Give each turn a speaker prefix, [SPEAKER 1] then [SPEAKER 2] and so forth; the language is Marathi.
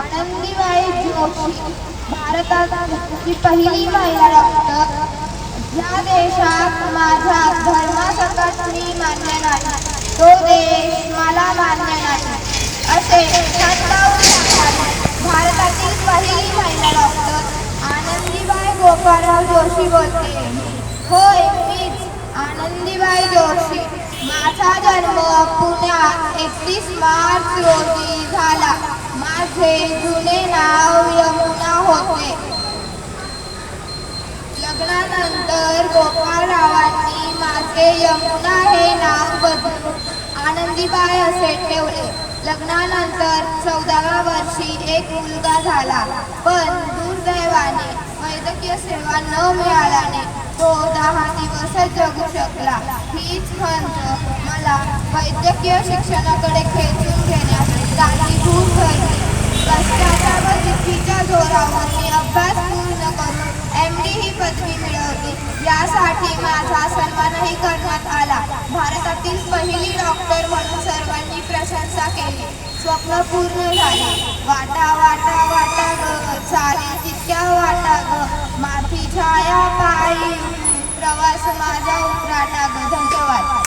[SPEAKER 1] आनंदीबाई जोशी भारताची पहिली महिला डॉक्टर. ज्या देशात माझ्या धर्मासकट मी मान्य नाही, तो देश मला मान्य नाही, असे ठणकावून सांगणारी भारतातील पहिली महिला डॉक्टर आनंदीबाई गोपाळराव जोशी बोलते. होय, मीच आनंदीबाई जोशी. माझा जन्म पुण्यात 31 मार्च रोजी झाला. माझे जुने नाव यमुना होते. लग्नानंतर गोपाळरावांनी माझे यमुना हे नाव बदलून आनंदीबाई असे ठेवले. लग्नानंतर 14व्या वर्षी एक मुलगा झाला, पण दुर्दैवाने वैद्यकीय सेवा न मिळाल्याने तो 10 दिवसच जगू शकला. हीच खंत मला वैद्यकीय शिक्षणाकडे खेचून घेण्यास कारणीभूत ठरली. कष्टाच्या व जिद्दीच्या जोरावर मी अभ्यास पूर्ण करून MD ही पदवी मिळवली. यासाठी माझा सन्मानही करण्यात आला. भारतातील पहिली डॉक्टर म्हणून सर्वांनी प्रशंसा केली. स्वप्न पूर्ण झाले. वाटा वाटा वाटा ग, चालेल तितक्या वाटा ग, माथी छाया पायी प्रवास माझा उतराटा ग. धन्यवाद.